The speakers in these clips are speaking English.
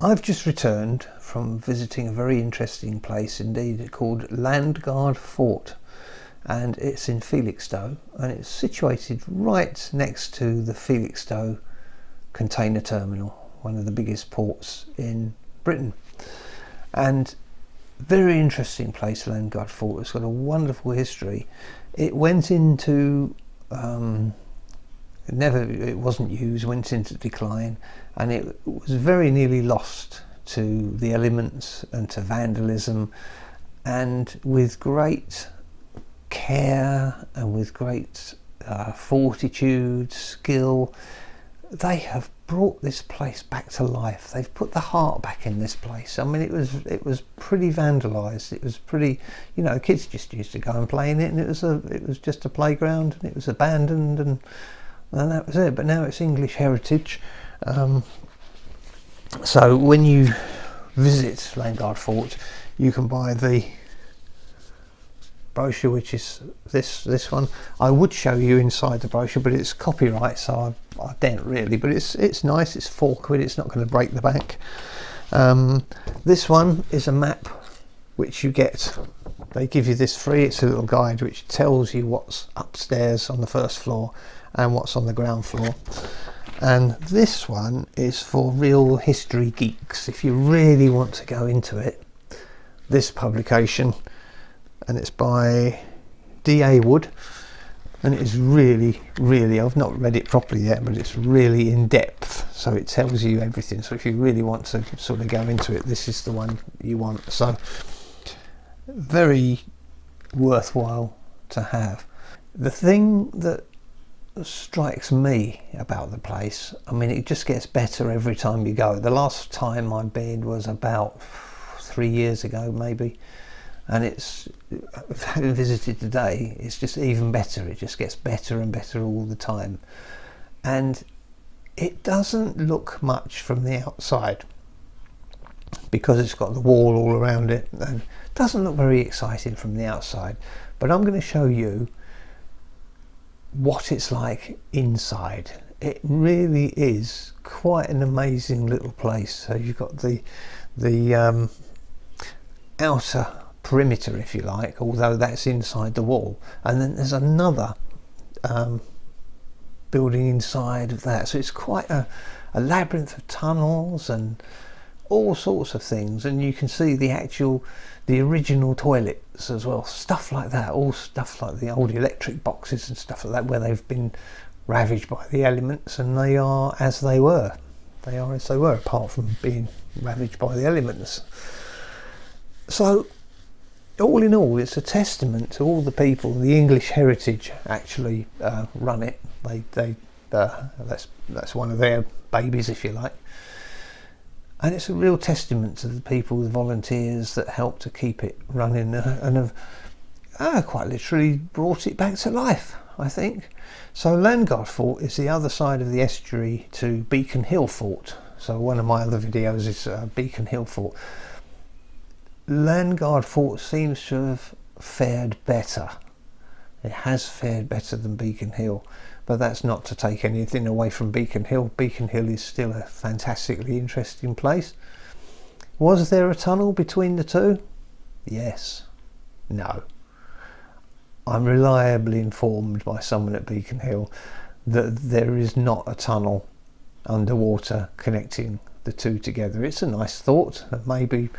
I've just returned from visiting a very interesting place indeed called Landguard Fort, and it's in Felixstowe, and it's situated right next to the Felixstowe container terminal, one of the biggest ports in Britain. And very interesting place, Landguard Fort. It's got a wonderful history. It went into it wasn't used, went into decline, and it was very nearly lost to the elements and to vandalism. And with great care and with great fortitude, skill, they have brought this place back to life. They've put the heart back in this place. I mean, it was pretty vandalised. It was pretty, kids just used to go and play in it, and it was just a playground, and it was abandoned, and that was it. But now it's English heritage. So when you visit Landguard Fort, you can buy the brochure, which is this one. I would show you inside the brochure, but it's copyright, so I daren't really. But it's nice. It's £4. It's not going to break the bank. This one is a map which you get. They give you this free. It's a little guide which tells you what's upstairs on the first floor and what's on the ground floor. And this one is for real history geeks. If you really want to go into it, this publication, and it's by D.A. Wood, and it is really, I've not read it properly yet, but it's really in depth, so it tells you everything. So if you really want to sort of go into it, this is the one you want. So very worthwhile to have. The thing that strikes me about the place, I mean, it just gets better every time you go. The last time I'd been was about 3 years ago maybe, and having visited today, it's just even better. It just gets better and better all the time, and it doesn't look much from the outside because it's got the wall all around it, and it doesn't look very exciting from the outside. But I'm going to show you what it's like inside. It really is quite an amazing little place. So you've got the outer perimeter, if you like, although that's inside the wall, and then there's another building inside of that. So it's quite a labyrinth of tunnels and all sorts of things, and you can see the original toilets as well, stuff like that, all stuff like the old electric boxes and stuff like that, where they've been ravaged by the elements, and they are as they were, apart from being ravaged by the elements. So all in all, it's a testament to all the people. The English heritage actually run it. That's one of their babies, if you like. And it's a real testament to the people, the volunteers that help to keep it running and have quite literally brought it back to life, I think. So Landguard Fort is the other side of the estuary to Beacon Hill Fort. So one of my other videos is Beacon Hill Fort. Landguard Fort seems to have fared better. It has fared better than Beacon Hill. But that's not to take anything away from Beacon Hill. Beacon Hill is still a fantastically interesting place. Was there a tunnel between the two? Yes. No. I'm reliably informed by someone at Beacon Hill that there is not a tunnel underwater connecting the two together. It's a nice thought. Maybe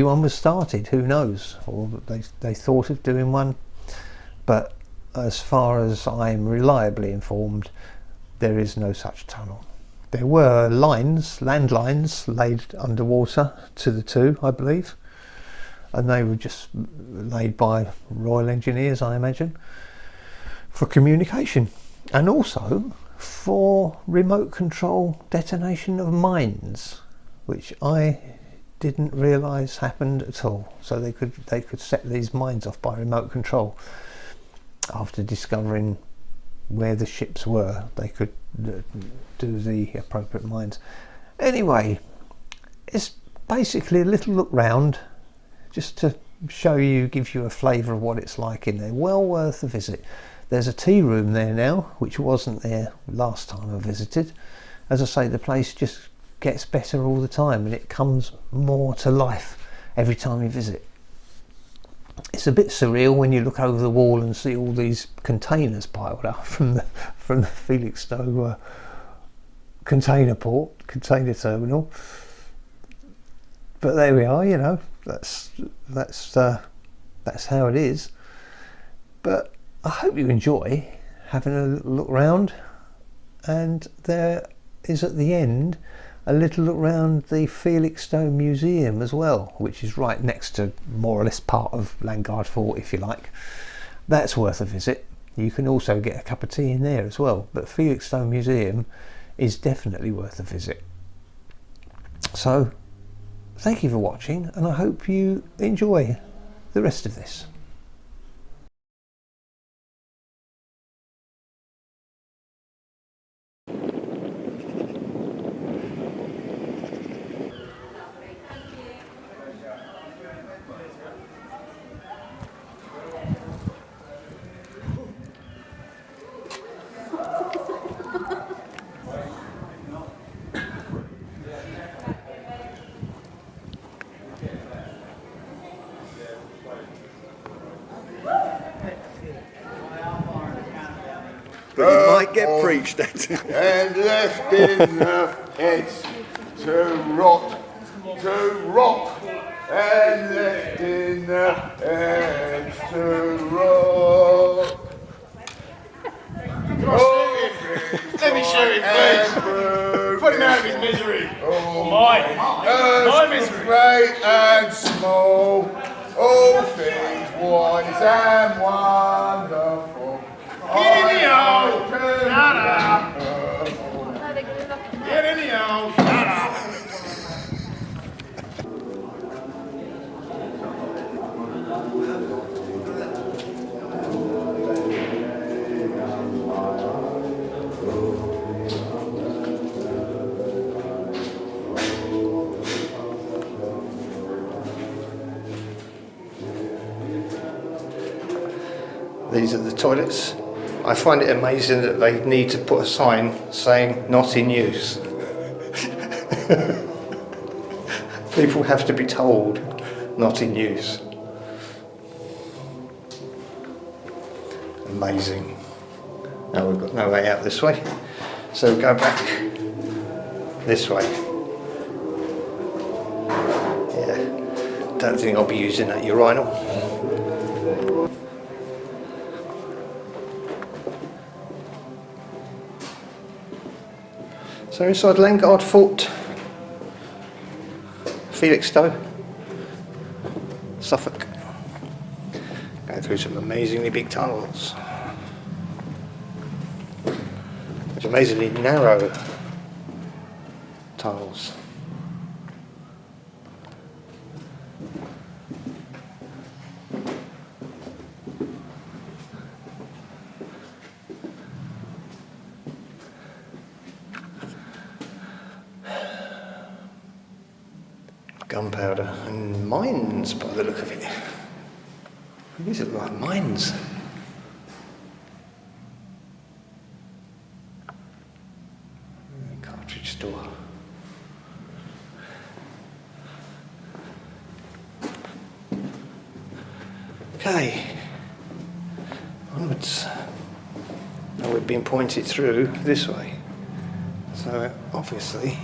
one was started, who knows, or they thought of doing one, but as far as I'm reliably informed, there is no such tunnel. There were land lines laid underwater to the two, I believe, and they were just laid by Royal Engineers, I imagine, for communication, and also for remote control detonation of mines, which I didn't realise happened at all. So they could set these mines off by remote control. After discovering where the ships were, they could do the appropriate mines. Anyway, it's basically a little look round, just to show you, give you a flavour of what it's like in there. Well worth a visit. There's a tea room there now, which wasn't there last time I visited. As I say, the place just gets better all the time, and it comes more to life every time you visit. It's a bit surreal when you look over the wall and see all these containers piled up from the Felixstowe container terminal. But there we are, you know, that's how it is. But I hope you enjoy having a little look round, and there is at the end a little look round the Felixstowe Museum as well, which is right next to more or less part of Landguard Fort, if you like. That's worth a visit. You can also get a cup of tea in there as well, but Felixstowe Museum is definitely worth a visit. So thank you for watching, and I hope you enjoy the rest of this. But you might get preached at. And left in the heads to rot, and left in the heads to rot. Let me show him, please. Put him out of his misery. My misery. Great and small, all things wise and wonderful. Get in the hole. Shut up. Get in the hole. Shut up. These are the toilets. I find it amazing that they need to put a sign saying not in use. People have to be told not in use. Amazing. Now we've got no way out this way, so we'll go back this way. Yeah, don't think I'll be using that urinal. So inside Landguard Fort, Felixstowe, Suffolk, going through some amazingly big tunnels, which amazingly narrow tunnels. Gunpowder and mines by the look of it. These look like mines. Cartridge store. Okay, onwards. Now we've been pointed through this way, so obviously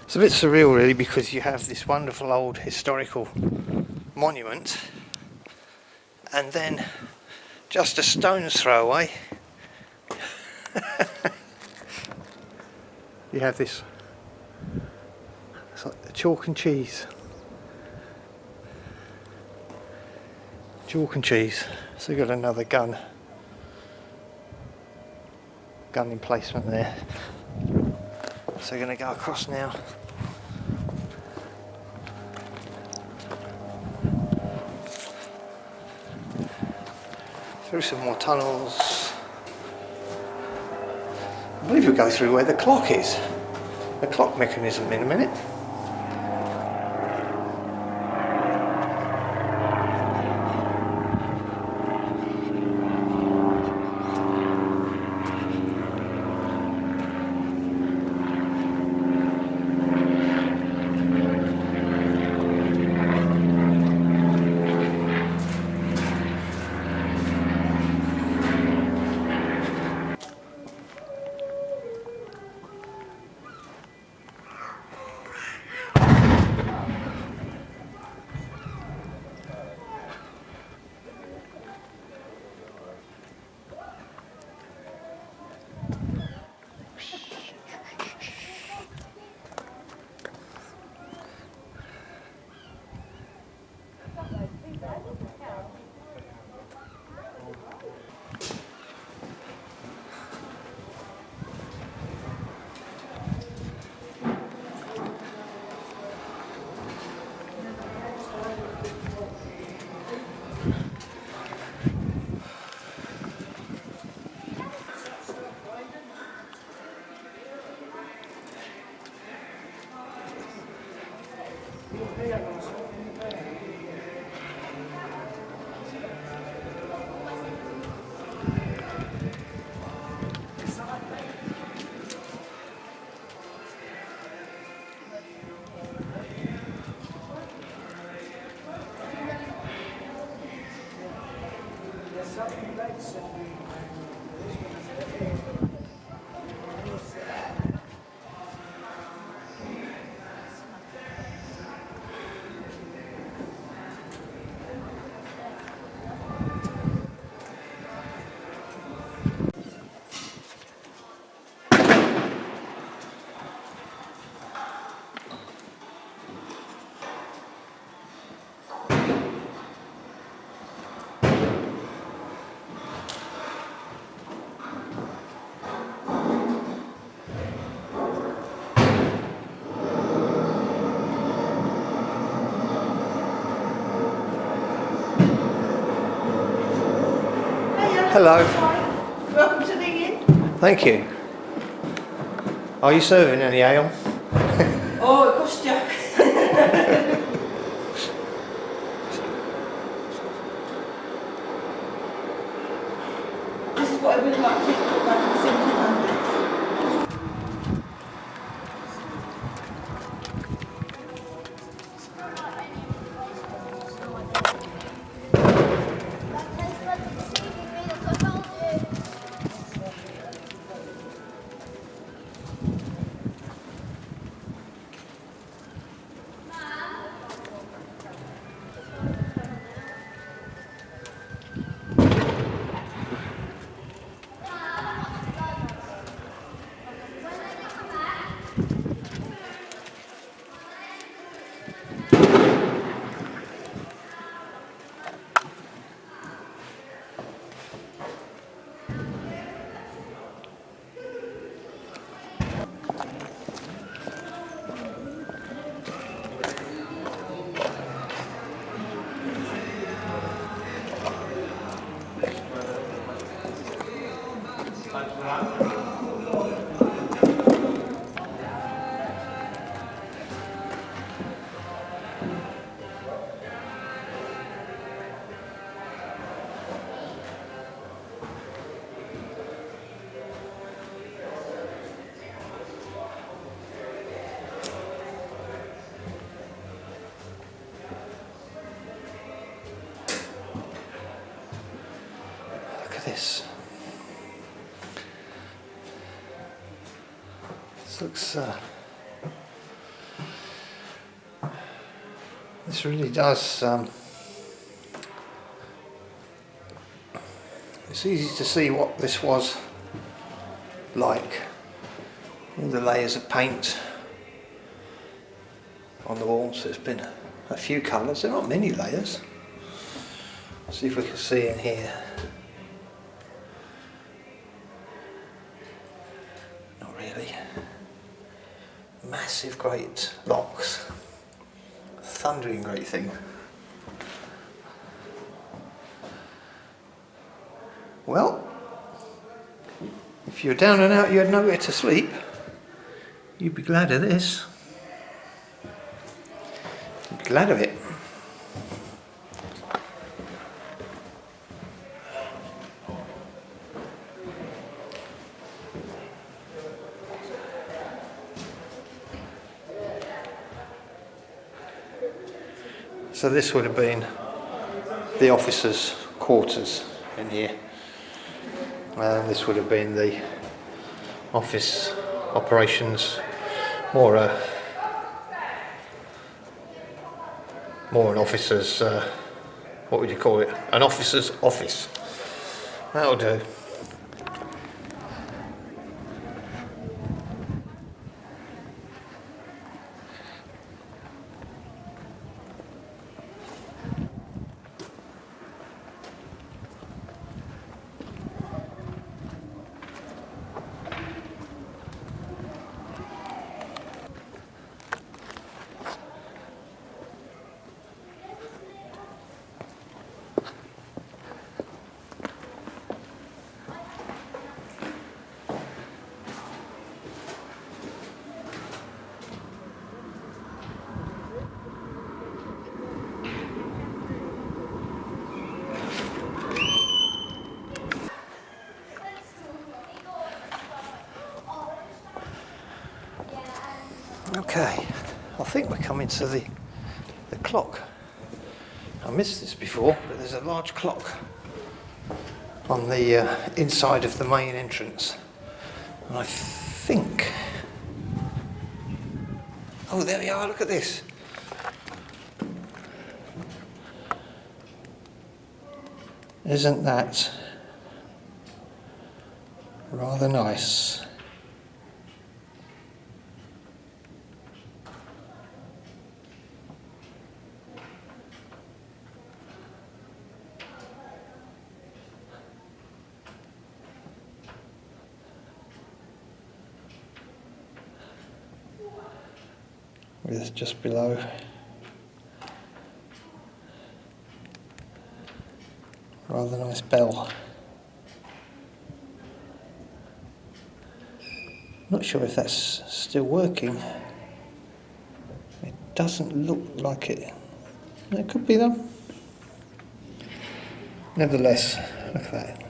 It's a bit surreal really, because you have this wonderful old historical monument, and then just a stone's throw away you have this, it's like the chalk and cheese. So you've got another gun emplacement there. So we're going to go across now. Through some more tunnels. I believe we'll go through where the clock is. The clock mechanism in a minute. Hello. Welcome to the inn. Thank you. Are you serving any ale? Oh, it cost you. This is what I would like to put back in the 1700s. This looks This really does. It's easy to see what this was like. All the layers of paint on the walls. There's been a few colours. There aren't many layers. Let's see if we can see in here. Not really. Massive great locks. Thundering great thing. Well, if you're down and out, you had nowhere to sleep, you'd be glad of this. You'd be glad of it. So this would have been the officers' quarters in here. And this would have been the office operations, more an officer's, what would you call it? An officer's office. That'll do. Okay, I think we're coming to the clock. I missed this before, but there's a large clock on the inside of the main entrance. And I think... Oh, there we are, look at this. Isn't that rather nice? With just below rather nice bell. Not sure if that's still working. It doesn't look like it. It could be though. Nevertheless, look at that.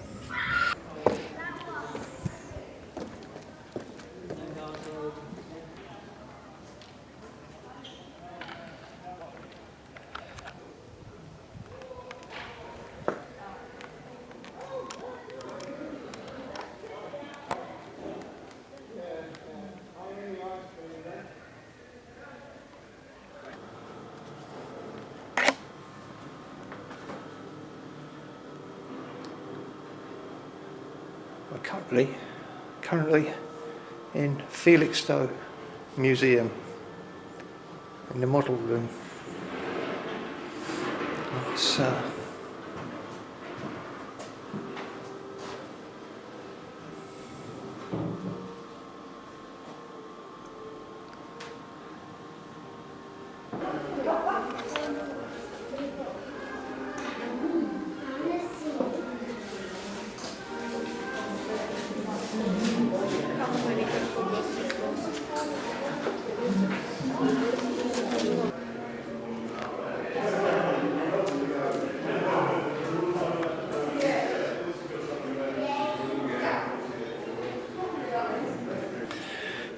We're currently in Felixstowe Museum, in the model room. It's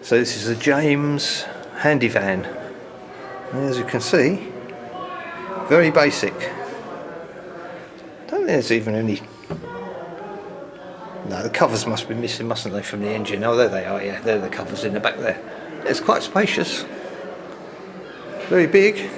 So this is a James handy van, and as you can see, very basic. Don't think there's even any... No, the covers must be missing, mustn't they, from the engine? Oh, there they are, yeah, they're the covers in the back there. It's quite spacious, very big.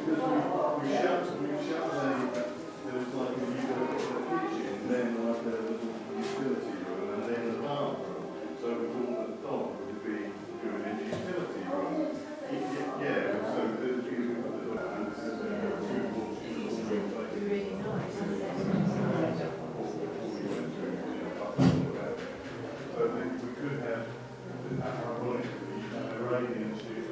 So we could have, ironically, a rating to